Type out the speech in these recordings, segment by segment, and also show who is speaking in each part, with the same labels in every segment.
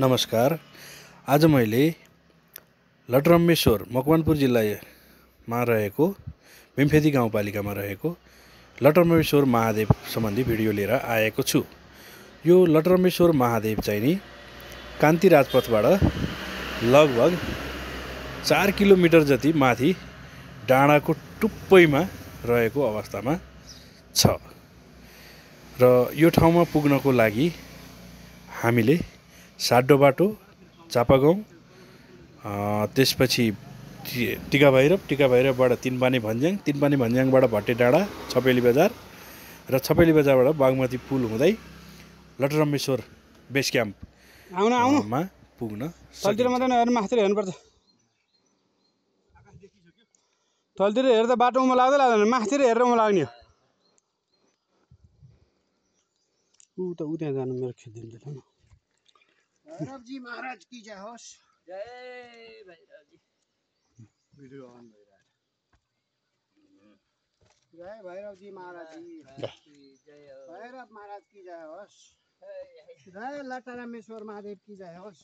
Speaker 1: नमस्कार। आज मैले लटरम्मेश्वर मकवानपुर जिल्लामा रहेको भीमफेदी गाउँपालिकामा रहेको लटरम्मेश्वर महादेव सम्बन्धी भिडियो लिएर आएको छु। यो लटरम्मेश्वर महादेव चाहिँ नि कान्ति राजपथबाट लगभग 4 किलोमिटर जति माथि डाँडाको टुप्पैमा रहेको अवस्थामा छ र यो ठाउँमा पुग्नको लागि हामीले साड्डो बाटो, चापागाउँ, त्यसपछि टिका भैरवबाट तीनपानी भन्ज्याङबाट भट्टे डाँडा, छपेली बजार र छपेली बजारबाट बागमती पुल हुँदै लटरम्मेश्वर बेस क्याम्पमा पुग्न
Speaker 2: तलतिर मात्रै नहेर्नु माथितिर हेर्नुपर्छ। तलतिर हेर्दा बाटोमा लाग्दैन, माथितिर हेरेर म लाग्ने हो। ऊ त्यहाँ जानु मेरो खिचिदिन्छ त।
Speaker 3: भैरवजी महाराज की जय होस्।
Speaker 4: जय भैरवजी।
Speaker 3: भिडियो अन भइरहेछ। जय भैरवजी महाराज की
Speaker 4: जय हो।
Speaker 3: भैरव महाराज की जय होस्। जय लटरम्मेश्वर महादेव की जय होस्।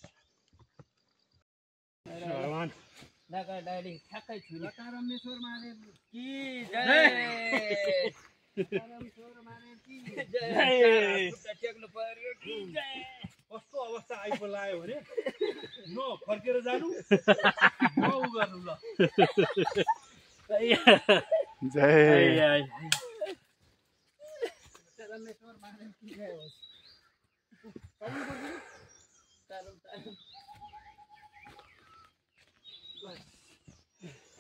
Speaker 2: भगवान
Speaker 4: नगर डाली ठ्याक्कै छु।
Speaker 3: लटरम्मेश्वर महादेव
Speaker 4: की जय।
Speaker 3: लटरम्मेश्वर महादेव की
Speaker 4: जय। टेक्नु पर्यो की जय।
Speaker 2: कस्तो अवस्था आइपुग्यो भने न फर्केर जानु न उ गर्नु ल।
Speaker 3: जय लटरम्मेश्वर महादेव की जय होस्।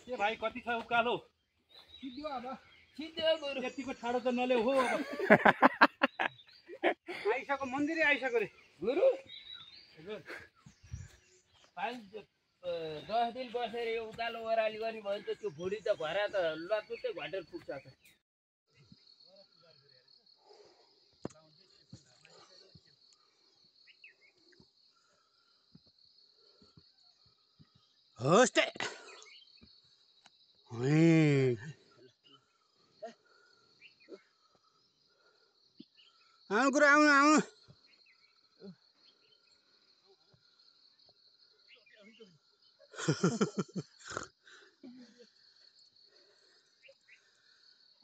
Speaker 2: के भाइ कति छ उकालो?
Speaker 3: सिद्धो अब
Speaker 4: सिद्धो गुरु।
Speaker 2: यतिको ठाडो त नले हो। अब आइसक्यो, मन्दिरै आइसक्यो रे
Speaker 4: गुरु 5-10 दिन बसेर यो उकालो ओह्राली गर्ने भयो त त्यो भुँडी त घरा त लतुतै घटेर पुग्छ त।
Speaker 3: होस् त आउनु गुरु आउनु।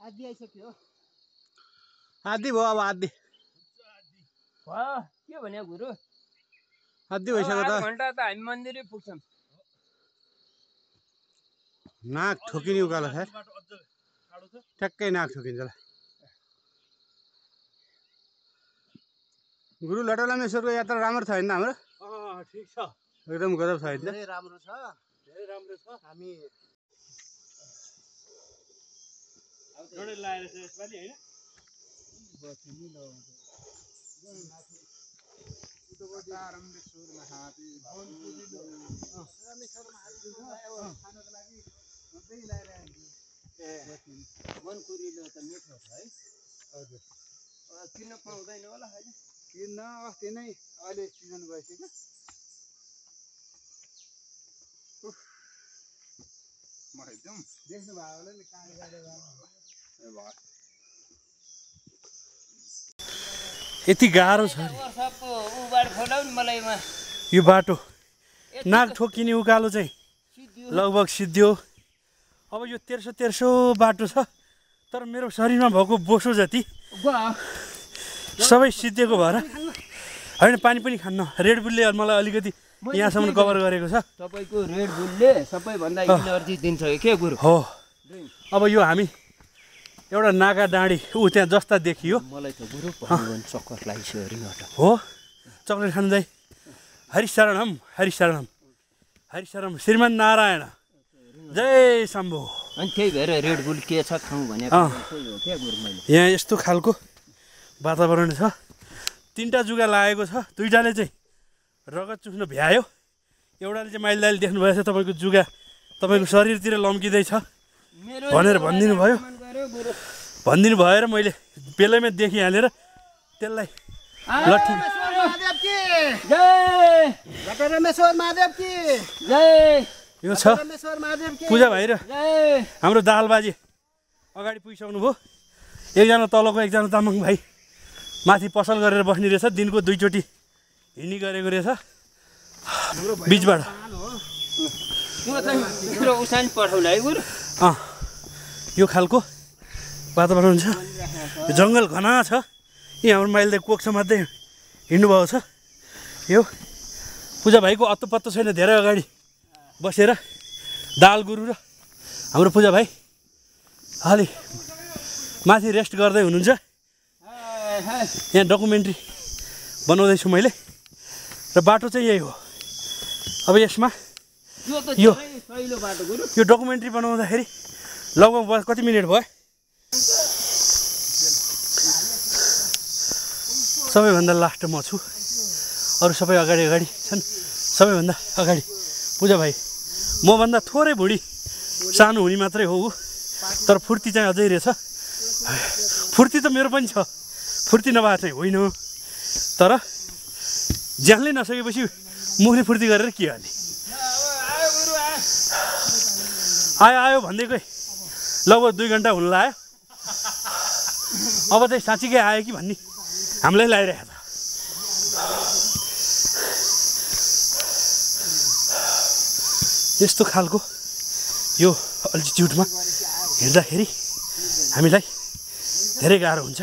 Speaker 3: आदि आइसक्यो। आदि भयो, अब आदि
Speaker 4: भयो के भन्यो गुरु?
Speaker 3: आदि भइसक्यो त।
Speaker 4: 8 घण्टा त हामी मन्दिरै पुग्छौँ।
Speaker 3: नाक ठोकिने उकालो छ, ट्याक्कै नाक ठोकिन्छ ल। गुरु लटरम्मेश्वरको यात्रा राम्रो छ होइन हाम्रो?
Speaker 2: ठिक छ,
Speaker 3: एकदम गजब छ होइन?
Speaker 2: धेरै राम्रो छ, धेरै राम्रो छ।
Speaker 3: हामी
Speaker 2: जोडे लाएर चाहिँ यसपालि होइन
Speaker 3: लटरम्मेश्वर महादेव खानको लागि सधैँ ल्याएर
Speaker 4: मन कुरिलो त मिठो छ है।
Speaker 3: हजुर
Speaker 4: किन्न पाउँदैन होला अहिले।
Speaker 3: किन्न अस्ति नै अहिले सिजन गइसक्यो। म एकदम देख्नु भयो होला नि कहाँ गाडी
Speaker 1: यति गाह्रो छ
Speaker 4: वर्षको उबाट खोलाउ नि मलाई मा
Speaker 1: यो बाटो। नाक ठोकिने उकालो चाहिँ लगभग सिद्धियो। अब यो तेर्सो बाटो छ, तर मेरो शरीरमा भएको बोसो जति सबै सिद्धिएको भएर होइन। पानी पनि खान्न। रेड बुलले मलाई अलिकति यहाँसम्म कभर गरेको छ।
Speaker 4: तपाईँको रेड बुलले सबैभन्दा इनर्जी दिन्छ के गुरु?
Speaker 1: हो। अब यो हामी एउटा नागा डाँडी ऊ त्यहाँ जस्ता देखियो।
Speaker 4: मलाई त गुरु चक्कर लागिसक्यो रिङटा।
Speaker 1: हो, चक्लेट खानु जाइ। हरिशरणम हरिशरणम हरिशरणम श्रीमान नारायण जय शम्भो।
Speaker 4: अनि त्यही भएर रेड बुल के छ खाउँ भनेको हो क्या गुरु? मैले
Speaker 1: यहाँ यस्तो खालको वातावरण छ। 3टा जुगा लागेको छ। 2टाले चाहिँ रगत चुख्न भ्यायो। एउटाले चाहिँ माइलदाइल देख्नुभएछ तपाईँको जुगा तपाईँको शरीरतिर लम्किँदैछ भनेर भनिदिनु भयो र मैले बेलैमा देखिहालेर त्यसलाई लट्ठी।
Speaker 3: लटरम्मेश्वर महादेव की
Speaker 4: जय।
Speaker 1: यो छ
Speaker 3: लटरम्मेश्वर महादेव की
Speaker 1: पूजा भाइ र हाम्रो दाहालबाजी अगाडि पुगिसक्नु भयो। एकजना तलको एकजना तामाङ भाइ माथि पसल गरेर बस्ने रहेछ। दिनको 2 चोटि हिँड्ने गरेको रहेछ। बिचबाट
Speaker 4: पुरो उसान पठाउनु है गुरु
Speaker 1: यो खालको वातावरण छ जङ्गल घना छ यहाँ हाम्रो माइलले कोक्छ मात्रै हिँड्नुभएको छ यो पूजा भाइको अत्तो छैन धेरै अगाडि बसेर दाल गुरु र हाम्रो पूजा भाइ अलि माथि रेस्ट गर्दै हुनुहुन्छ यहाँ डकुमेन्ट्री बनाउँदैछु मैले र बाटो चाहिँ यही हो अब यसमा यो डकुमेन्ट्री बनाउँदाखेरि लगभग कति मिनट भयो सबैभन्दा लास्ट म छु अरू सबै अगाडि छन् सबैभन्दा अगाडि पूजा भाइ मभन्दा थोरै भुँडी सानो हुने मात्रै हो तर फुर्ती चाहिँ अझै रहेछ फुर्ती त मेरो पनि छ फुर्ती नभए चाहिँ होइन तर ज्यानले नसकेपछि मुखले फुर्ती गरेर के गर्ने आयो भन्दैकै लगभग 2 घन्टा हुन लाग्यो अब चाहिँ साँच्चीकै आयो कि भन्ने हामीलाई लागिरहेको छ यस्तो खालको यो अल्टिट्युडमा हिँड्दाखेरि हामीलाई धेरै गाह्रो हुन्छ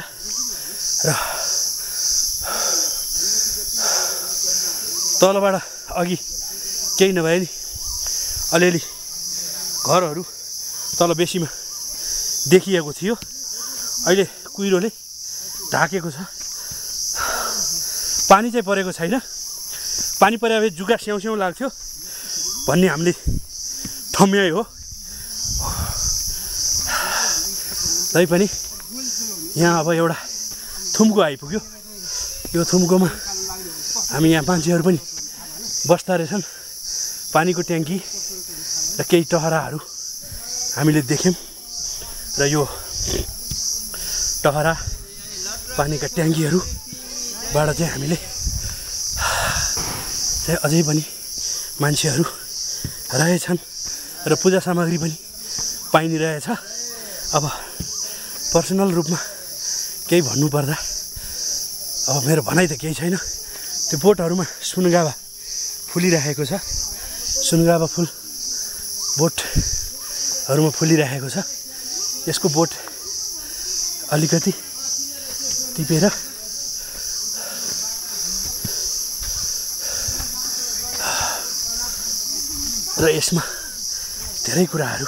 Speaker 1: र तलबाट अघि केही नभए नि अलिअलि घरहरू तल बेसीमा देखिएको थियो अहिले कुहिरोले ढाकेको छ पानी चाहिँ परेको छैन पानी परे भए जुगा स्याउ लाग्थ्यो भन्ने हामीले ठम्याइ हो तैपनि यहाँ अब एउटा थुम्को आइपुग्यो यो थुम्कोमा हामी यहाँ मान्छेहरू पनि बस्दा रहेछन् पानीको ट्याङ्की र केही टहराहरू हामीले देख्यौँ र यो टहरा पानीका ट्याङ्कीहरूबाट चाहिँ हामीले चाहिँ अझै पनि मान्छेहरू रहेछन् र पूजा सामग्री पनि पाइनिरहेछ अब पर्सनल रूपमा केही भन्नुपर्दा अब मेरो भनाइ त केही छैन त्यो बोटहरूमा सुनगाभा फुलिरहेको छ सुनगाभा फुल बोटहरूमा फुलिरहेको छ यसको बोट अलिकति टिपेर र यसमा धेरै कुराहरू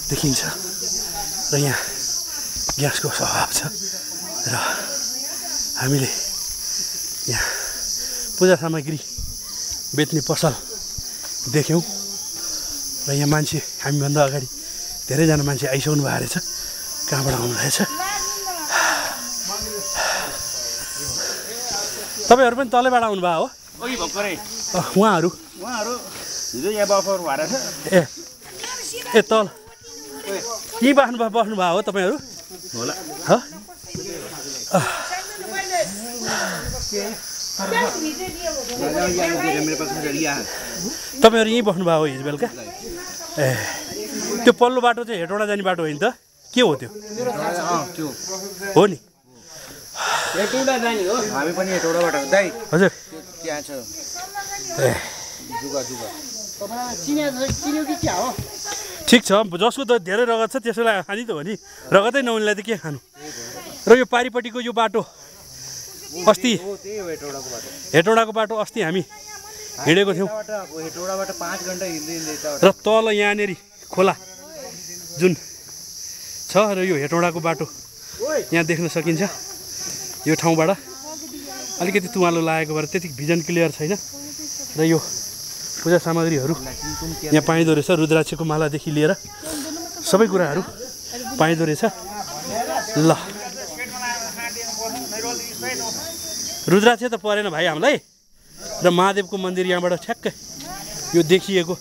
Speaker 1: देखिन्छ र यहाँ ग्यासको स्वभाव छ र हामीले यहाँ पूजा सामग्री बेच्ने पसल देख्यौँ र यहाँ मान्छे हामीभन्दा अगाडि धेरैजना मान्छे आइसक्नु भएको रहेछ कहाँबाट आउनु रहेछ तपाईँहरू पनि तलैबाट आउनुभयो हो
Speaker 4: अघि भर्खरै
Speaker 1: उहाँहरू
Speaker 4: हिजो यहाँ बफर भएर छ
Speaker 1: ए तल यहीँ बस्नु भयो हो तपाईँहरू
Speaker 4: होला
Speaker 1: तपाईँहरू यहीँ बस्नुभयो हो हिजो बेलुका ए त्यो पल्लो बाटो चाहिँ हेटौँडा जाने बाटो होइन त के हो त्यो हो नि
Speaker 4: हेटौँडा जाने हो
Speaker 3: हामी पनि हेटौँडाबाट हो दाइ
Speaker 1: हजुर
Speaker 3: त्यहाँ छ
Speaker 1: ए
Speaker 3: चिन्यो कि क्या हो
Speaker 1: ठिक छ जसको त धेरै रगत छ त्यसैलाई खाने त हो नि रगतै नहुनेलाई त के खानु र यो पारिपट्टिको यो बाटो अस्ति हेटौँडाको बाटो अस्ति हामी हिँडेको थियौँ
Speaker 3: हेटौँडाबाट 5 घन्टा हिँड्दै
Speaker 1: र तल यहाँनिर खोला जुन छ र यो हेटौँडाको बाटो यहाँ देख्न सकिन्छ यो ठाउँबाट अलिकति तुवालो लागेको भएर त्यति भिजन क्लियर छैन र यो पूजा सामग्रीहरू यहाँ पाइँदो रहेछ रुद्राक्षको मालादेखि लिएर सबै कुराहरू पाइँदो रहेछ ल रुद्राक्ष त परेन भाइ हामीलाई र महादेवको मन्दिर यहाँबाट ठ्याक्कै यो देखिएको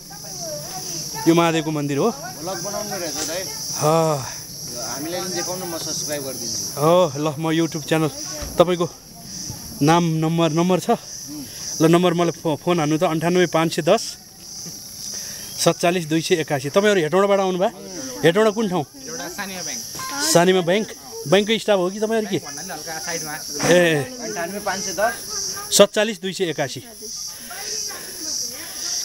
Speaker 1: यो महादेवको मन्दिर हो
Speaker 3: भ्लग बनाउनु रहेछ दाइ हामीलाई पनि देखाउनु म सब्स्क्राइब गरिदिन्छु
Speaker 1: हो ल म युट्युब च्यानल तपाईँको नाम नम्बर छ ल नम्बर मलाई फोन हान्नु त 98 510 47 281 तपाईँहरू हेटौँडाबाट आउनुभयो हेटौँडा कुन ठाउँ सानीमा ब्याङ्ककै स्टाफ हो कि तपाईँहरू के ए
Speaker 3: 98 510
Speaker 1: 47 281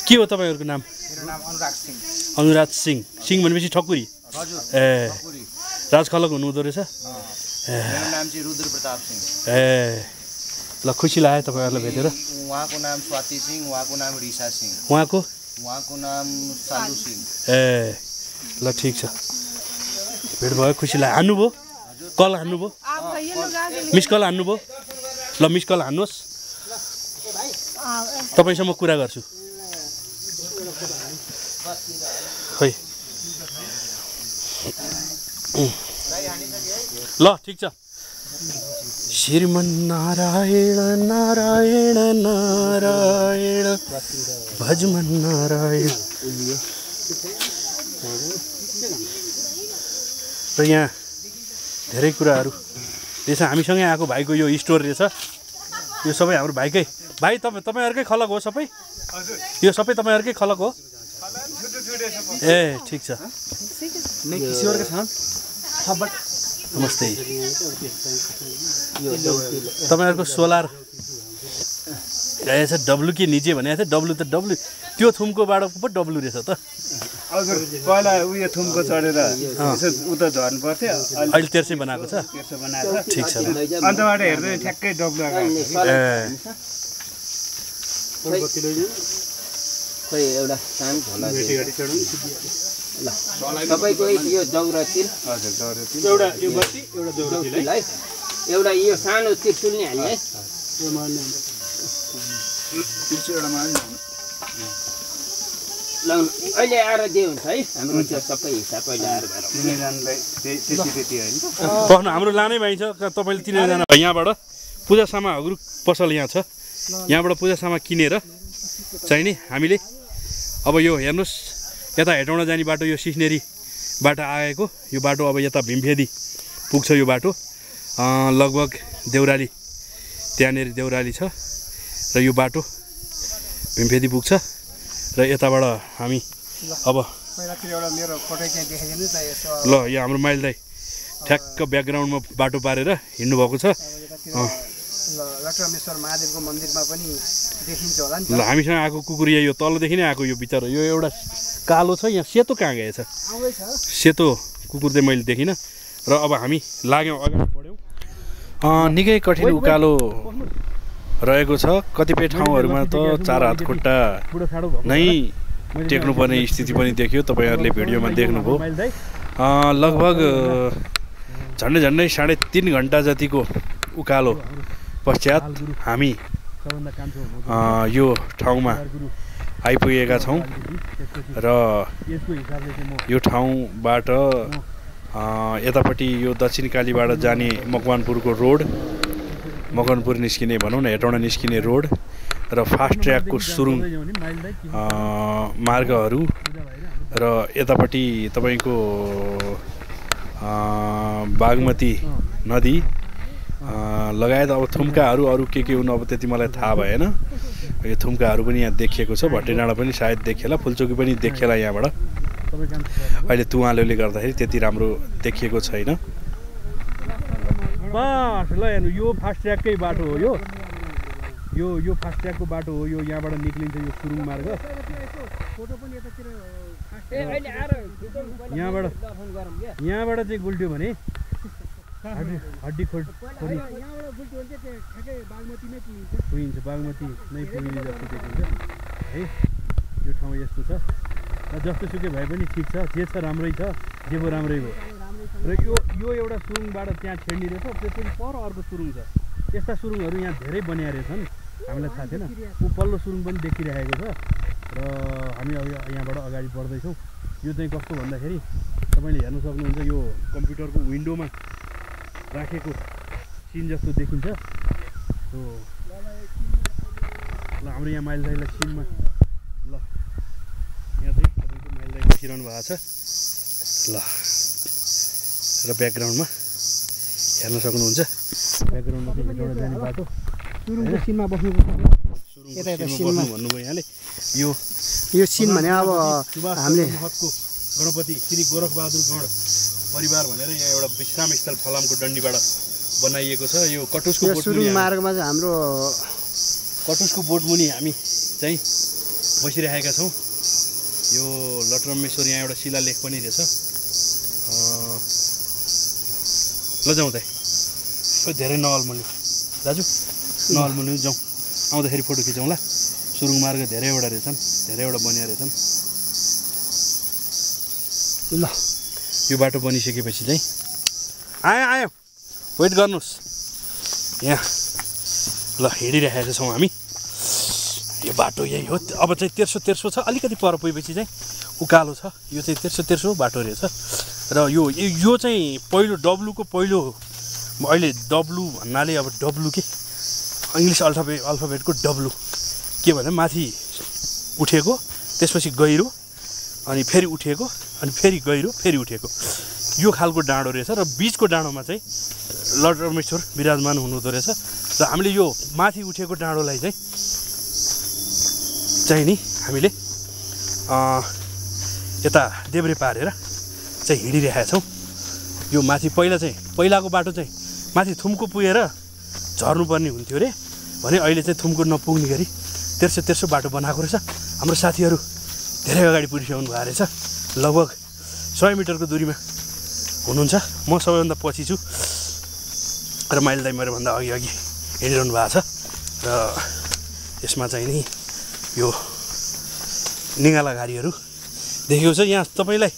Speaker 1: के हो तपाईँहरूको नाम?
Speaker 3: मेरो नाम अनुराग सिंह।
Speaker 1: अनुराग सिंह। सिंह भनेपछि ठकुरी।
Speaker 3: हजुर
Speaker 1: ए
Speaker 3: ठकुरी।
Speaker 1: राजखलक हुनुहुँदो रहेछ।
Speaker 3: मेरो नाम चाहिँ रुद्र प्रताप सिंह।
Speaker 1: ए ल खुसी लाग्यो तपाईँहरूलाई भेटेर।
Speaker 3: उहाँको नाम स्वाति सिंह, उहाँको नाम रिसा सिंह,
Speaker 1: उहाँको
Speaker 3: नाम सालु सिंह।
Speaker 1: ए ल ठिक छ, भेट भयो, खुसी लाग्यो। हान्नुभयो? कल हान्नुभयो? मिस कल हान्नुभयो? ल मिस कल हान्नुहोस्, तपाईँसँग कुरा गर्छु। खै ल ठिक छ। श्रीमन्नारायण नारायण नारायण भजमन नारायण। र यहाँ धेरै कुराहरू त्यसो हामीसँगै आएको भाइको यो स्टोर रहेछ। यो सबै हाम्रो भाइकै। भाइ तपाईँहरूकै खलक हो सबै? यो सबै तपाईँहरूकै खलक हो? ए ठिक छ। नमस्ते। तपाईँहरूको सोलर रहेछ डब्लु के निचे भनेको थियो? डब्लु त डब्लु, त्यो थुमको बाटो पो डब्लु रहेछ त।
Speaker 5: हजुर पहिला उयो थुमको चढेर यसो उता झर्नु पर्थ्यो,
Speaker 1: अहिले तेर्सै बनाएको छ।
Speaker 5: तेर्सो बनाएको
Speaker 1: ठिक छ।
Speaker 5: अन्तबाट हेर्दै ठ्याक्कै डब्लु आएको।
Speaker 4: खै एउटा सानो झोला ल तपाईँको यो जौरा तिल।
Speaker 5: हजुर जौरा तिल।
Speaker 1: एउटा यो बत्ती, एउटा जौरा तिल है।
Speaker 4: एउटा यो सानो त्रिशुल नि हाल्ने है। ल अहिले आएर दिए हुन्छ है, हाम्रो त्यो सबै हिसाब अहिले आएर गरौँ।
Speaker 5: तिनैजनालाई त्यति होइन।
Speaker 1: पख्नु हाम्रो लानै पाइन्छ। तपाईँले तिनैजना यहाँबाट पूजा सामाहरू पसल यहाँ छ, यहाँबाट पूजा सामा किनेर चाहिने हामीले। अब यो हेर्नुहोस्, यता हेटौँडा जाने बाटो यो सिस्नेरीबाट आएको यो बाटो अब यता भीमफेदी पुग्छ। यो बाटो लगभग देउराली, त्यहाँनिर देउराली छ र यो बाटो भीमफेदी पुग्छ। र यताबाट हामी अब ल यो हाम्रो माइल दाई ठ्याक्क ब्याकग्राउन्डमा बाटो पारेर हिँड्नुभएको छ।
Speaker 3: लक्ष्मेश्वर महादेवको मन्दिरमा पनि देखिन्छ होला नि।
Speaker 1: ल हामीसँग आएको कुकुर यो तलदेखि नै आएको, यो बिचरा यो एउटा कालो छ। यहाँ सेतो कहाँ गएछ? सेतो कुकुर चाहिँ मैले देखिनँ। र अब हामी लाग्यौँ, अगाडि बढ्यौँ। निकै कठिन उकालो रहेको छ। कतिपय ठाउँहरूमा त 4 हात खुट्टा नै टेक्नुपर्ने स्थिति पनि देखियो। तपाईँहरूले भिडियोमा देख्नुभयो। लगभग झन्डै 3.5 घन्टा जतिको उकालो पश्चात हामी यो ठाउँमा आइपुगेका छौँ। र यो ठाउँबाट यतापट्टि यो दक्षिण कालीबाट जाने मकवानपुरको रोड, मकवानपुर निस्किने भनौँ न, हेटौँडा निस्किने रोड र फास्ट ट्र्याकको सुरुङ मार्गहरू र यतापट्टि तपाईँको बागमती नदी लगायत अब थुम्काहरू अरू के हुन् अब त्यति मलाई थाहा भएन। यो थुम्काहरू पनि यहाँ देखिएको छ। भट्टेडाँडा पनि सायद देखिएला, फुलचोकी पनि देखिएला यहाँबाट। अहिले तुवालोले गर्दाखेरि त्यति राम्रो देखिएको छैन। बस ल हेर्नु, यो फास्ट ट्र्याककै बाटो हो। यो फास्ट ट्र्याकको बाटो हो। यो यहाँबाट निक्लिन्छ यो सुरुङ मार्ग। यहाँबाट चाहिँ गुल्ट्यो भने हड्डी पुगिन्छ, बागमती नै पुगिने जस्तो देखिन्छ है। यो ठाउँ यस्तो छ। जस्तो सुकै भए पनि ठिक छ, जे छ राम्रै छ, जे भयो राम्रै भयो। र यो एउटा सुरुङबाट त्यहाँ छेड्ने रहेछ, त्यसपछि पर अर्को सुरुङ छ। यस्ता सुरुङहरू यहाँ धेरै बनिया रहेछन्, हामीलाई थाहा थिएन। पल्लो सुरुङ पनि देखिरहेको छ। र हामी अब यहाँबाट अगाडि बढ्दैछौँ। यो चाहिँ कस्तो भन्दाखेरि तपाईँले हेर्न सक्नुहुन्छ, यो कम्प्युटरको विन्डोमा राखेको सिन जस्तो देखिन्छ। ल हाम्रो यहाँ माइल दाइलाई सिनमा ल यहाँ चाहिँ तपाईँको माइल दाइ बसिरहनु भएको छ। ल र ब्याकग्राउन्डमा हेर्न सक्नुहुन्छ, ब्याकग्राउन्डमा चाहिँ हेटौँडा जाने बाटो
Speaker 3: सुरुङको सिनमा बस्नुपर्छ।
Speaker 1: भन्नुभयो यहाँले।
Speaker 3: यो सिन भने अब हामीले
Speaker 1: गणपति श्री गोरखबहादुर गण परिवार भनेर यहाँ एउटा विश्राम स्थल फलामको डन्डीबाट बनाइएको छ। यो कटुसको
Speaker 3: सुरुङ मार्गमा चाहिँ हाम्रो
Speaker 1: कटुसको बोटमुनि हामी चाहिँ बसिरहेका छौँ। यो लटरम्मेश्वर यहाँ एउटा शिलालेख पनि रहेछ। ल जाउँ त धेरै नअल्मल्नु दाजु, नअल्मल्नु जाउँ। आउँदाखेरि फोटो खिचौँ ल। सुरुङ मार्ग धेरैवटा रहेछन्, धेरैवटा बनिया रहेछन्। ल यो बाटो बनिसकेपछि चाहिँ आयो वेट गर्नुहोस् यहाँ। ल हिँडिरहेका छौँ हामी। यो बाटो यही हो। अब चाहिँ तेर्सो छ, अलिकति पर पुगेपछि चाहिँ उकालो छ। यो चाहिँ तेर्सो बाटो रहेछ। र यो चाहिँ पहिलो डब्लुको पहिलो, अहिले डब्लु भन्नाले अब डब्लु के इङ्ग्लिस अल्फाबेटको डब्लु के भन्दा माथि उठेको, त्यसपछि गहिरो, अनि फेरि उठेको, अनि फेरि गहिरो, फेरि उठेको, यो खालको डाँडो रहेछ। र बिचको डाँडोमा चाहिँ लटरम्मेश्वर विराजमान हुनुहुँदो रहेछ। र हामीले यो माथि उठेको डाँडोलाई चाहिँ नि हामीले यता देब्रे पारेर चाहिँ हिँडिरहेका छौँ। यो माथि पहिलाको बाटो चाहिँ माथि थुम्को पुगेर झर्नुपर्ने हुन्थ्यो अरे, भने अहिले चाहिँ थुम्को नपुग्ने गरी तेर्सो बाटो बनाएको रहेछ। हाम्रो साथीहरू धेरै अगाडि पुगिसक्नु भएको रहेछ। लगभग 100 मिटरको दूरीमा हुनुहुन्छ। म सबैभन्दा पछि छु र माइल दाइ मेरोभन्दा अघि हिँडिरहनु भएको छ। र यसमा चाहिँ नि यो निगाला गाडीहरू देखेको छ। यहाँ तपाईँलाई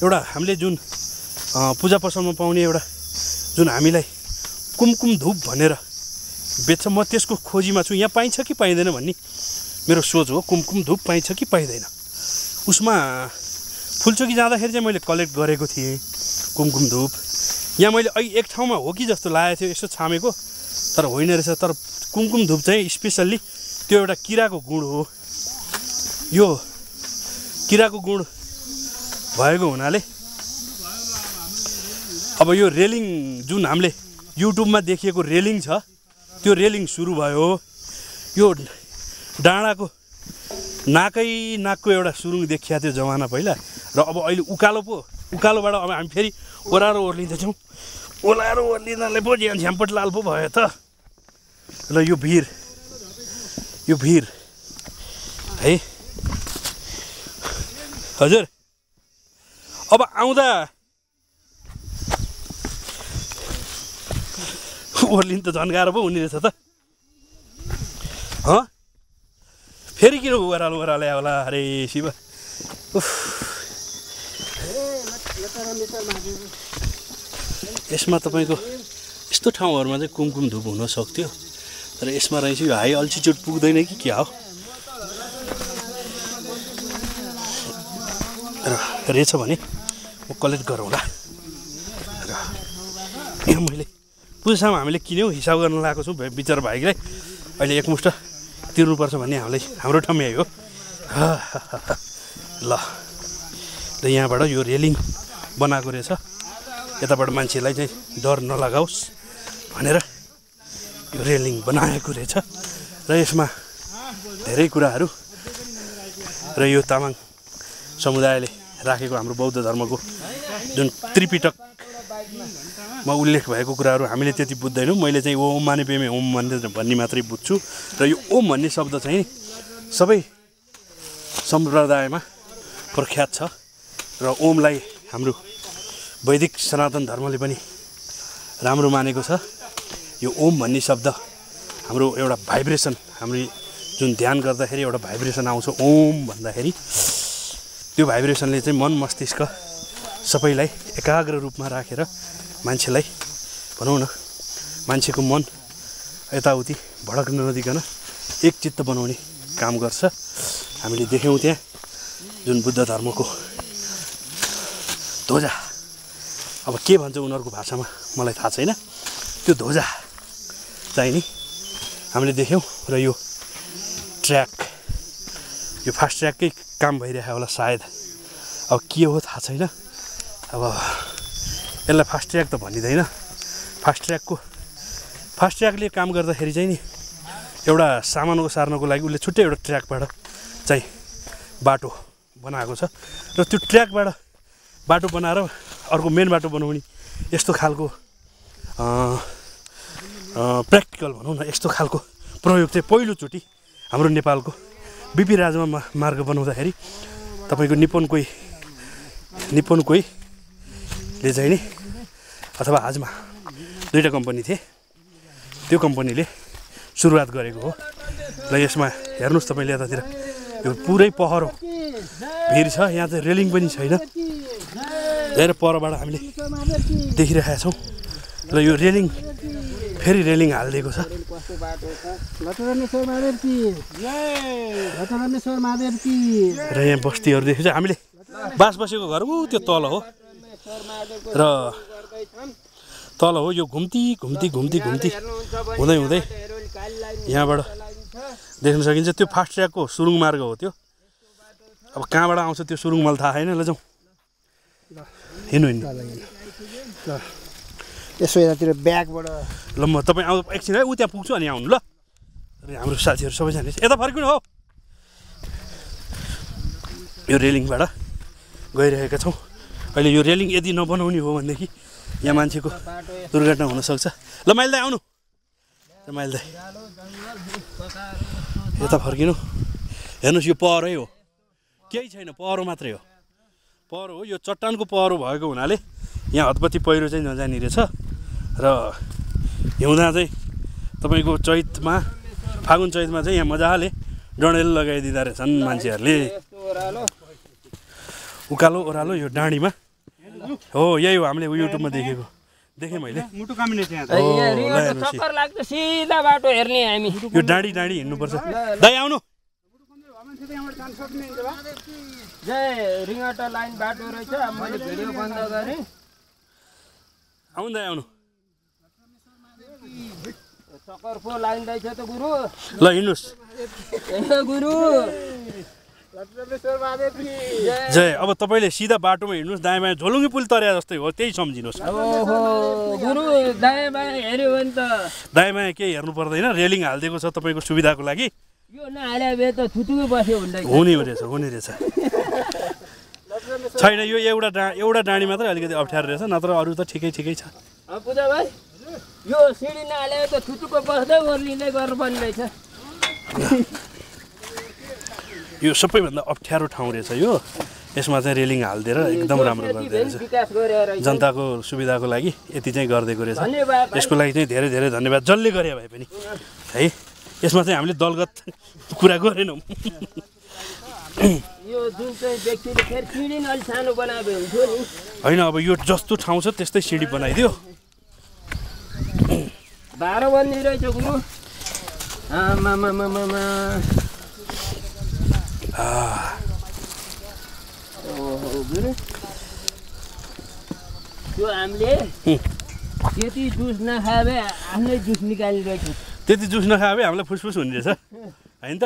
Speaker 1: एउटा हामीले जुन पूजा पसलमा पाउने एउटा जुन हामीलाई कुमकुम धुप भनेर बेच्छ, म त्यसको खोजीमा छु। यहाँ पाइन्छ कि पाइँदैन भन्ने मेरो सोच हो। कुमकुम धुप पाइन्छ कि पाइँदैन। उसमा फुलचोकी जाँदाखेरि चाहिँ मैले कलेक्ट गरेको थिएँ कुमकुम धुप। यहाँ मैले एक ठाउँमा हो कि जस्तो लागेको थियो, यसो छामेको, तर होइन रहेछ। तर कुमकुम धुप चाहिँ स्पेसल्ली त्यो एउटा किराको गुण हो। यो किराको गुण भएको हुनाले अब यो रेलिङ जुन हामीले युट्युबमा देखिएको रेलिङ छ, त्यो रेलिङ सुरु भयो। यो डाँडाको नाकको एउटा सुरुङ देखिया थियो जमाना पहिला। र अब अहिले उकालोबाट अब हामी फेरि ओह्रालो ओर्लिँदैछौँ। ओह्रालो ओर्लिँदाले पो झ्याम्पट लाल पो भयो त। र यो भिर है हजुर। अब आउँदा ओर्लिन त झन् गाह्रो पो हुने रहेछ त। फेरि किन ओह्रालो आयो होला? अरे शिव। यसमा तपाईँको यस्तो ठाउँहरूमा चाहिँ कुमकुम धुप हुन सक्थ्यो, तर यसमा रहेछ यो हाई अल्टिच्युड पुग्दैन कि क्या हो र रहेछ भने म कलेक्ट गरौँला। र यहाँ मैले पूजामा हामीले किन्यौँ, हिसाब गर्न लगाएको छौँ। बिचरा भाइलाई अहिले एकमुष्ट तिर्नुपर्छ भन्ने हाम्रो ठम्याइ हो। ल यहाँबाट यो रेलिङ बनाएको रहेछ। यताबाट मान्छेलाई चाहिँ डर नलागाओस् भनेर यो रेलिङ बनाएको रहेछ। र यसमा धेरै कुराहरू र यो तामाङ समुदायले राखेको हाम्रो बौद्ध धर्मको जुन त्रिपिटकमा उल्लेख भएको कुराहरू हामीले त्यति बुझ्दैनौँ। मैले चाहिँ ओम माने पेमे ओम भन्ने मात्रै बुझ्छु। र यो ओम भन्ने शब्द चाहिँ सबै सम्प्रदायमा प्रख्यात छ। र ओमलाई हाम्रो वैदिक सनातन धर्मले पनि राम्रो मानेको छ। यो ओम भन्ने शब्द हाम्रो एउटा भाइब्रेसन, हाम्रो जुन ध्यान गर्दाखेरि एउटा भाइब्रेसन आउँछ ओम भन्दाखेरि, त्यो भाइब्रेसनले चाहिँ मन मस्तिष्क सबैलाई एकाग्र रूपमा राखेर मान्छेलाई भनौँ न मान्छेको मन यताउति भडक्न नदिकन एक चित्त बनाउने काम गर्छ। हामीले देख्यौँ त्यहाँ जुन बुद्ध धर्मको ध्वजा, अब के भन्छ उनीहरूको भाषामा मलाई थाहा छैन, त्यो ध्वजा चाहिँ नि हामीले देख्यौँ। र यो ट्र्याक, यो फास्ट ट्र्याककै काम भइरहेको होला सायद, अब के हो थाहा छैन। अब यसलाई फास्ट ट्र्याक त भनिँदैन। फास्ट ट्र्याकले काम गर्दाखेरि चाहिँ नि एउटा सामानको सार्नको लागि उसले छुट्टै एउटा ट्र्याकबाट चाहिँ बाटो बनाएको छ। र त्यो ट्र्याकबाट बाटो बनाएर अर्को मेन बाटो बनाउने यस्तो खालको प्र्याक्टिकल भनौँ न, यस्तो खालको प्रयोग चाहिँ पहिलोचोटि हाम्रो नेपालको बिपी राजमा मार्ग बनाउँदाखेरि तपाईँको निप्पोन कोहीले चाहिँ नि अथवा हाजमा दुईवटा कम्पनी थिए, त्यो कम्पनीले सुरुवात गरेको हो। र यसमा हेर्नुहोस् तपाईँले यतातिर यो पुरै पहरो भिर छ, यहाँ चाहिँ रेलिङ पनि छैन, धेरै परबाट हामीले देखिरहेका छौँ। र यो रेलिङ फेरि रेलिङ हालिदिएको छ। र यहाँ बस्तीहरूदेखि चाहिँ हामीले बास बसेको घर ऊ त्यो तल हो, र तल हो यो घुम्ती हुँदै यहाँबाट देख्न सकिन्छ। त्यो फास्ट ट्र्याकको सुरुङ मार्ग हो त्यो। अब कहाँबाट आउँछ त्यो सुरुङ मलाई थाहा छैन। ल जाउँ, हिँड्नु
Speaker 3: यसो यतातिर ब्यागबाट
Speaker 1: ल म तपाईँ आउनु एकछिन है, ऊ त्यहाँ पुग्छु अनि आउनु ल। र हाम्रो साथीहरू सबैजना यता फर्किनु हो। यो रेलिङबाट गइरहेका छौँ। अहिले यो रेलिङ यदि नबनाउने हो भनेदेखि यहाँ मान्छेको दुर्घटना हुनसक्छ। ल माइल दाइ आउनु, र माइल दाइ यता फर्किनु। हेर्नुहोस् यो पहरै हो, केही छैन, पहरो मात्रै हो, पहरो हो। यो चट्टानको पहरो भएको हुनाले यहाँ हतपत्ती पहिरो चाहिँ नजाने रहेछ। र हिउँदा चाहिँ तपाईँको फागुन चैतमा चाहिँ यहाँ मजाले डडेल लगाइदिँदो रहेछन् मान्छेहरूले। उकालो ओह्रालो यो डाँडीमा हो, यही हो हामीले युट्युबमा देखेँ मैले।
Speaker 2: मुटु कामिने त्यहाँ
Speaker 4: चक्कर लाग्छ, सिधा बाटो हेर्ने हामी।
Speaker 1: यो डाँडी हिँड्नुपर्छ। दाइ आउनु,
Speaker 4: रिङटा लाइन बाटो रहेछ। मैले भिडियो बन्द गरेँ।
Speaker 1: आउनु दाइ आउनु,
Speaker 4: चक्कर पो लाइन रहेछ त गुरु।
Speaker 1: ल हिँड्नुहोस्
Speaker 4: गुरु
Speaker 1: जय। अब तपाईँले सिधा बाटोमा हिँड्नुहोस्, दायाँ बायाँ झोलुङ्गे पुल तर्या जस्तै हो, त्यही सम्झिनुहोस्।
Speaker 4: ओहो गुरु, दायाँ बायाँ हेऱ्यो भने त
Speaker 1: दायाँ बायाँ केही हेर्नु पर्दैन, रेलिङ हालिदिएको छ तपाईँको सुविधाको लागि।
Speaker 4: यो नहाले भए त थुतुकै बस्यो भन्दै
Speaker 1: हुने रहेछ छैन। यो एउटा डाँडी मात्रै अलिकति अप्ठ्यारो रहेछ, नत्र अरू त ठिकै छ।
Speaker 4: पूजा भाइ, यो सिडी नहाले त थुतुको बस्दै ओर्लिँदै गर्नुपर्ने रहेछ।
Speaker 1: यो सबैभन्दा अप्ठ्यारो ठाउँ रहेछ यो। यसमा चाहिँ रेलिङ हालिदिएर एकदम राम्रो गरिदिएको रहेछ, जनताको सुविधाको लागि यति चाहिँ गरिदिएको रहेछ। यसको लागि चाहिँ धेरै धेरै धन्यवाद, जसले गरे भए पनि है। यसमा चाहिँ हामीले दलगत कुरा गरेनौँ।
Speaker 4: यो जुन चाहिँ व्यक्तिले फेरि सिडी अलि सानो बनाएको हुन्थ्यो नि
Speaker 1: होइन, अब यो जस्तो ठाउँ छ त्यस्तै सिडी बनाइदियो।
Speaker 4: 12 बन्दी रहेछ गुरु। गुरु त्यो हामीले त्यति जुस नखाए आफ्नै जुस निकालिरहेको।
Speaker 1: त्यति जुस नखाए भए हामीलाई फुसफुस हुने रहेछ होइन त।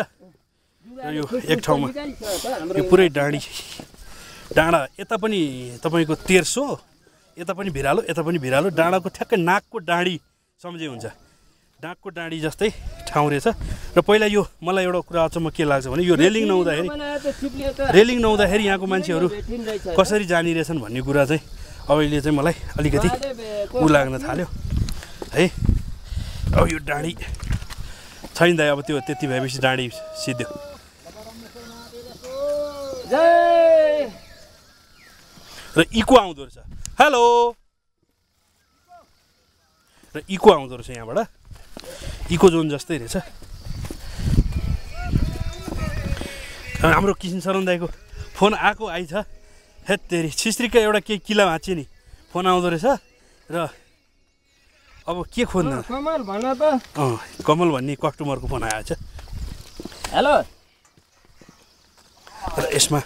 Speaker 1: यो एक ठाउँमा यो पुरै डाँडा यता पनि तपाईँको 1300, यता पनि भिरालो, यता पनि भिरालो। डाँडाको ठ्याक्कै नाकको डाँडी सम्झे हुन्छ, नाकको डाँडी जस्तै ठाउँ रहेछ। र पहिला यो मलाई एउटा कुरा अचम्म के लाग्छ भने यो रेलिङ नहुँदाखेरि यहाँको मान्छेहरू कसरी जाने रहेछन् भन्ने कुरा चाहिँ अहिले चाहिँ मलाई अलिकति लाग्न थाल्यो है। अब यो डाँडी छैन दाइ, अब त्यो त्यति भएपछि डाँडी सिद्धो। र इको आउँदो रहेछ, हेलो, र इको आउँदो रहेछ यहाँबाट, इको जोन जस्तै रहेछ। हाम्रो किसन शरण दाईको फोन आइछ। हेत तेरी छिस्त्रीका एउटा केही किला भाँच्यो नि, फोन आउँदो रहेछ। र अब के खोज्नु,
Speaker 4: कमल भन त।
Speaker 1: कमल भन्ने कस्टमरको फोन आएछ।
Speaker 4: हेलो।
Speaker 1: र यसमा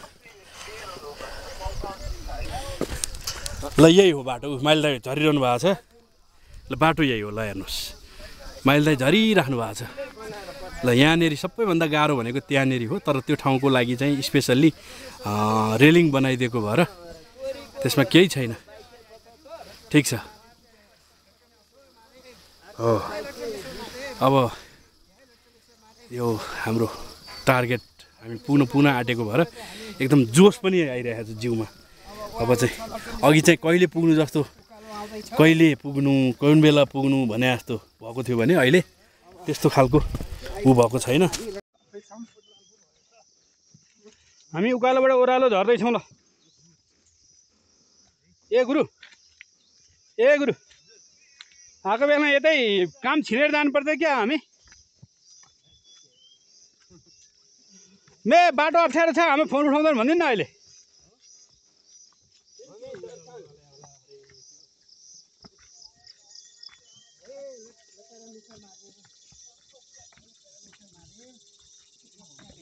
Speaker 1: ल यही हो बाटो। माइल दाइ झरिरहनु भएको छ। ल बाटो यही हो, ल हेर्नुहोस् माइल दाइ झरिराख्नु भएको छ। ल यहाँनिर सबैभन्दा गाह्रो भनेको त्यहाँनिर हो, तर त्यो ठाउँको लागि चाहिँ स्पेसल्ली रेलिङ बनाइदिएको भएर त्यसमा केही छैन। ठिक छ हो। अब यो हाम्रो टार्गेट हामी पुग्न आँटेको भएर एकदम जोस पनि आइरहेको छ जिउमा। अब चाहिँ अघि चाहिँ कहिले पुग्नु जस्तो, कहिले पुग्नु, कुन बेला पुग्नु भने जस्तो भएको थियो भने अहिले त्यस्तो खालको ऊ भएको छैन। हामी उकालोबाट ओह्रालो झर्दैछौँ ल। ए गुरु आएको बेला यतै काम छिनेर जानुपर्छ क्या हामी। बाटो अप्ठ्यारो छ, हामी फोन उठाउँदैन भन्दिन न अहिले।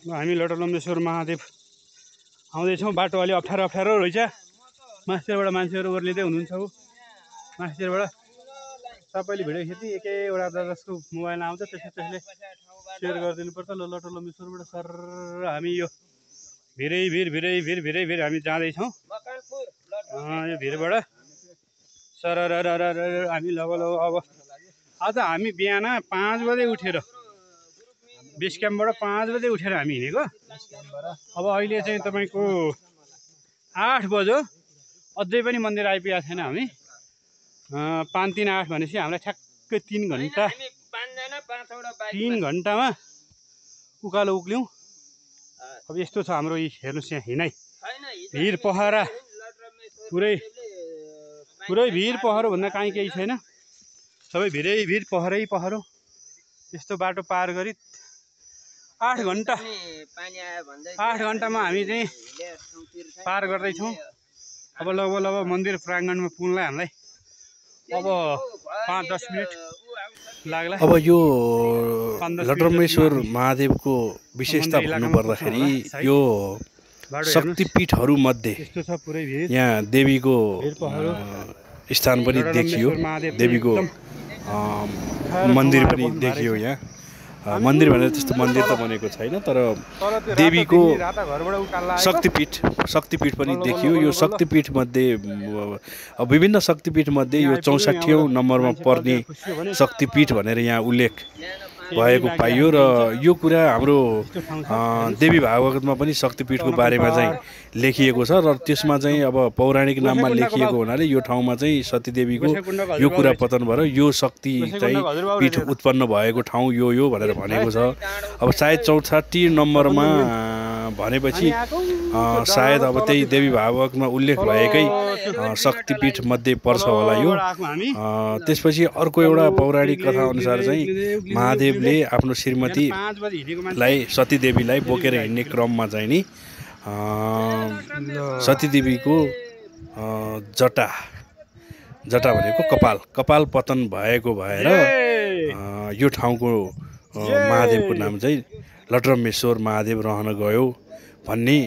Speaker 1: हामी लटरलम्बेश्वर महादेव आउँदैछौँ। बाटो अलि अप्ठ्यारो रहेछ। मास्टरबाट मान्छेहरू ओर्लिँदै हुनुहुन्छ। मास्टरबाट सबैले भिडियो खिच्दै एकैवटा जसको मोबाइलमा आउँछ त्यसले सेयर गरिदिनुपर्छ। ल लटरलम्बेश्वरबाट सर हामी यो भिरै हामी जाँदैछौँ। यो भिरबाट सर हामी लग अब आज हामी बिहान 5 बजे उठेर बेस क्याम्पबाट 5 बजे उठेर हामी हिँडेको। अब अहिले चाहिँ तपाईँको 8 बज्यो, अझै पनि मन्दिर आइपुगेको छैन। हामी 5 3 8 भनेपछि हामीलाई ठ्याक्कै 3 घन्टामा उकालो उक्ल्यौँ। अब यस्तो छ हाम्रो हेर्नुहोस् यहाँ हिँडाइ भिर पहरा पुरै भिर पहरो भन्दा काहीँ केही छैन। सबै भिर पहरो। यस्तो बाटो पार गरी 8 घन्टामा हामी चाहिँ पार गर्दैछौँ। अब लगभग मन्दिर प्राङ्गणमा पुग्नलाई हामीलाई अब 5-10 मिनट लाग्ला।
Speaker 2: अब यो लटरम्बेश्वर महादेवको विशेषता भन्नुपर्दाखेरि यो शक्तिपीठहरूमध्ये यहाँ देवीको स्थान पनि देखियो, देवीको मन्दिर पनि देखियो। यहाँ मन्दिर भनेर त्यस्तो मन्दिर त बनेको छैन, तर देवीको शक्तिपीठ पनि देखियो। यो शक्तिपीठमध्ये विभिन्न शक्तिपीठमध्ये यो 64औं नम्बरमा पर्ने शक्तिपीठ भनेर यहाँ उल्लेख भएको पाइयो। र यो कुरा हाम्रो देवी भागवतमा पनि शक्तिपीठको बारेमा चाहिँ लेखिएको छ। र त्यसमा चाहिँ अब पौराणिक नाममा लेखिएको हुनाले यो ठाउँमा चाहिँ सतीदेवीको यो कुरा पतन भएर यो शक्ति चाहिँ पीठ उत्पन्न भएको ठाउँ यो भनेर भनेको छ। अब सायद 64 नम्बरमा भनेपछि सायद अब त्यही देवी भागवतमा उल्लेख भएकै शक्तिपीठ मध्ये पर्छ होला यो। त्यसपछि अर्को एउटा पौराणिक कथा अनुसार चाहिँ महादेवले आफ्नो श्रीमतीलाई सतीदेवीलाई बोकेर हिँड्ने क्रममा चाहिँ नि सतीदेवीको जटा भनेको कपाल पतन भएको भएर यो ठाउँको महादेवको नाम चाहिँ लटरम्बेश्वर महादेव रहन गयो भन्ने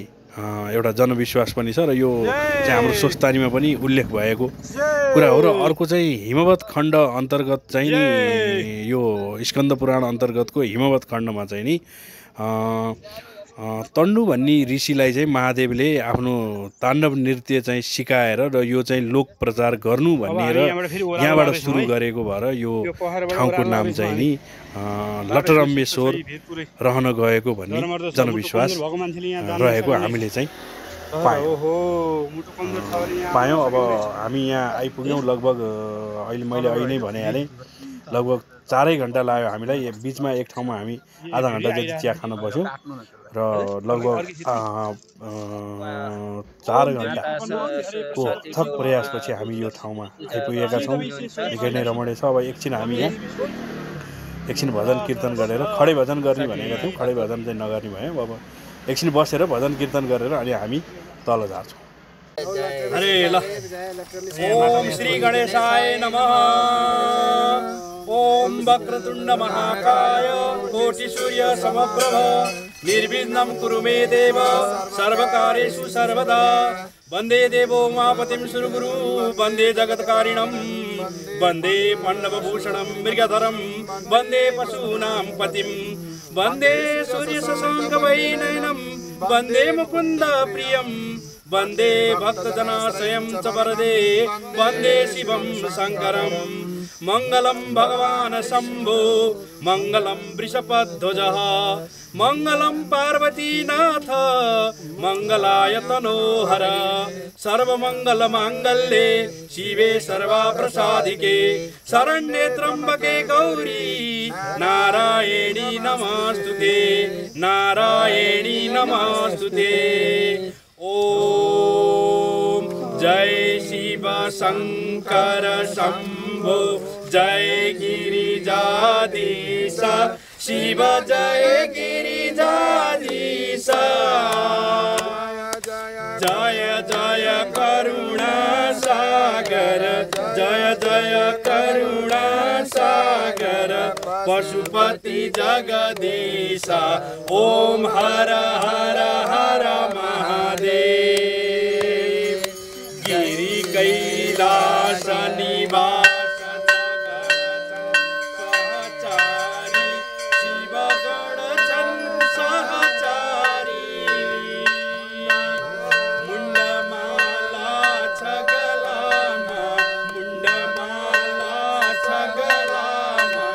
Speaker 2: एउटा जनविश्वास पनि छ। र यो चाहिँ हाम्रो स्वस्थानीमा पनि उल्लेख भएको कुरा हो। र अर्को चाहिँ हिमवत खण्ड अन्तर्गत चाहिँ नि यो स्कन्द पुराण अन्तर्गतको हिमवत खण्डमा चाहिँ नि तण्डु भन्ने ऋषिलाई चाहिँ महादेवले आफ्नो ताण्डव नृत्य चाहिँ सिकाएर र यो चाहिँ लोक प्रचार गर्नु भनेर यहाँबाट सुरु गरेको भएर यो ठाउँको नाम चाहिँ नि लटरम्बेश्वर रहन गएको भन्ने जनविश्वास रहेको हामीले चाहिँ पायौँ। अब हामी यहाँ आइपुग्यौँ लगभग अहिले मैले अहिले नै भनिहालेँ लगभग 4 घन्टा लाग्यो हामीलाई। बिचमा एक ठाउँमा हामी आधा घन्टा जति चिया खान बस्यौँ र लगभग 4 घन्टाको थप प्रयासपछि हामी यो ठाउँमा आइपुगेका छौँ। निकै नै रमाइलो छ। अब एकछिन हामी यहाँ भजन कीर्तन गरेर खडे भजन गर्ने भनेका थियौँ, खडे भजन चाहिँ नगर्ने भयो। अब एकछिन बसेर भजन कीर्तन गरेर अनि हामी तल झार्छौँ।
Speaker 1: अरे ल ओम श्री गणेशाय नमः। ओम वक्रतुण्ड महाकाय कोटि सूर्य समप्रभ निर्विघ्नं कुरु मे देव सर्वकार्येषु सर्वदा। वन्दे देवो उमापतिं सुरगुरु वन्दे जगत्कारिणं वन्दे पण्डवभूषणं मृगधरं वन्दे पशूनां पतिं वन्दे सूर्यशशाङ्कवैनयनं वन्दे मुकुन्द प्रियं वन्दे भक्तजनाश्रयं च वरदे वन्दे शिवं शङ्करं
Speaker 2: मङ्गलं भगवान् शम्भो मङ्गलं वृषभध्वजः मङ्गलं पार्वतीनाथ मङ्गलाय तनोहर सर्वमङ्गलमाङ्गल्ये शिवे सर्वाप्रसादिके शरण्ये त्र्यम्बके गौरी नारायणी नमोस्तुते नारायणी नमोस्तुते ओम जय शिव शंकर शंभो जय गिरिजाधीश शिव जय गिरिजाधीश जय जय करुणा सागर जय जय करुणा सागर पशुपति जगदीश ओम हर हर हर महादेव गिरि कैलास निवास सहचारी शिव गण सहचारी मुण्डमाला छगलामा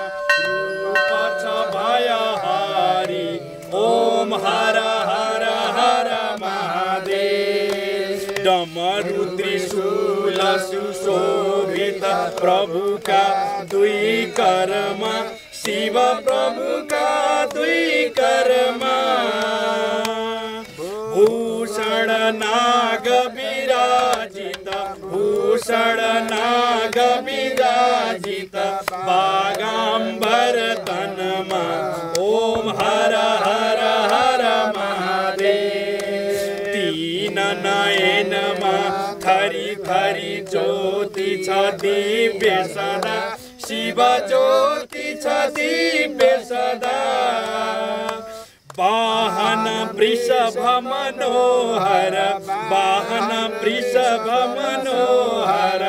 Speaker 2: रूप छ भयहारी ओम हर हर हर महादेव डमरु त्रिशूल सुशोभित प्रभु का दुई कर्मा शिव प्रभु का दुई कर्मा भूषण नाग विराजित भूषण नाग विराजित बागांबर तनमा ओम हर हर हर महादेव तीन नयनमा थरी थरी ज्योति छ दिव्य सदा शिव ज्योति छ दिव्य सदा वाहन वृषभ मनोहर वाहन वृषभ मनोहर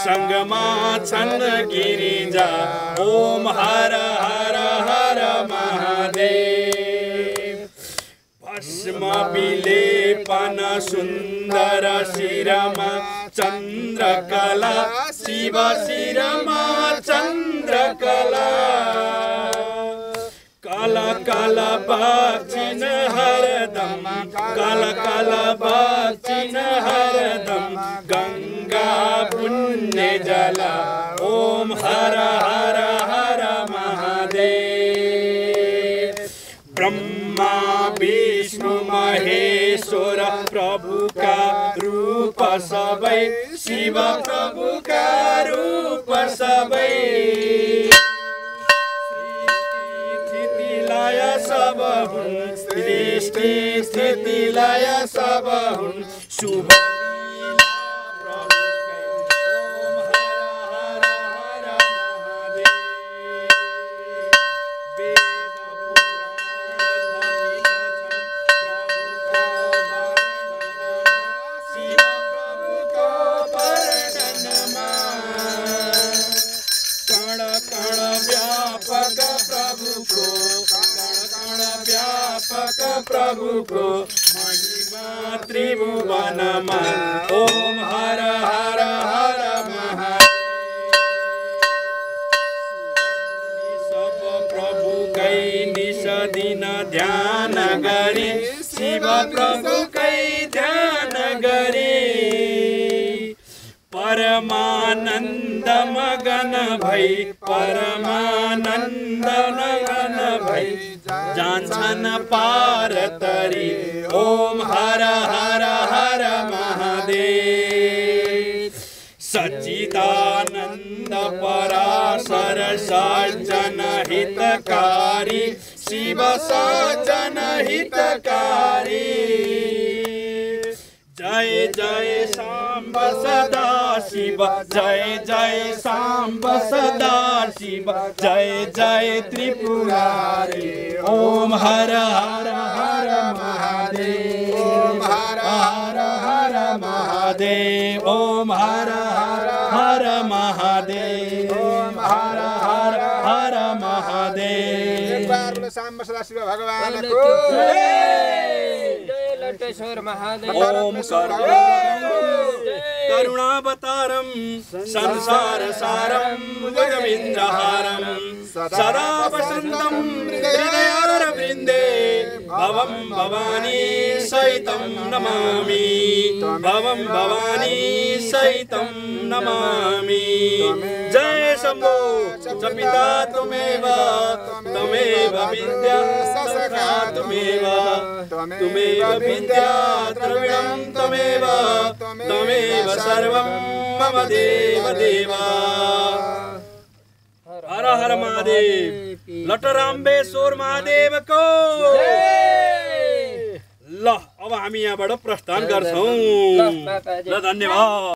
Speaker 2: संगमा छन् गिरिजा ओम हर हर हर महादेव भस्म विलेपन सुन्दर शिरमा चन्द्रकला शिव शिरमा चन्द्रकला काला काला बाचिन हरदम काला काला बाचिन हरदम गंगा पुण्य जला ओम हर हर हर महादेव ब्रह्मा विष्णु महेश्वर प्रभु का रूप सबै शिव प्रभु का रूप सबै लय सब हुन् सृष्टि स्थिति लय सब हुन् शुभ लीला प्रभुकै ओम हर हर हर महादेव वेद पुराण वर्णनमा कण कण व्यापक प्रभु को व्यापक प्रभु को महिमा त्रिभुवनमा ओम हर हर हर महादेव सब प्रभु कै निस दिन ध्यान गरे शिव प्रभु कै ध्यान गरे परमानंद मगन भई परमानंद मगन भई जान्छन् पार तरी ओम हर हर हर महादेव सच्चिदानंद पराशर सज्जन हितकारी शिव सज्जन हितकारी जय जय सांब सदा शिव जय जय सांब सदा शिव जय जय त्रिपुरारी ओम हर हर हर महादेव ओम हर हर हर महादेव ओम हर हर हर महादेव ओम हर हर हर महादेव
Speaker 5: सांब सदा शिव भगवान को जय।
Speaker 4: रम्बेश्वर महादेव
Speaker 2: ओम करुणावतारम संसार सारम भुजगेन्द्रहारम सदा वसंतम हृदयारविन्दे भवं भवानी सहितं नमामि भवं भवानी सहितं नमामि जय शम्भो जपिता त्वमेव त्वमेव विद्या सखा त्वमेव त्वमेव विद्या द्रविणं त्वमेव त्वमेव सर्वं मम देव देवा हर हर महादेव लटराम्बेश्वर महादेव को ल अब हामी यहाँबाट प्रस्थान गर्छौं ल धन्यवाद।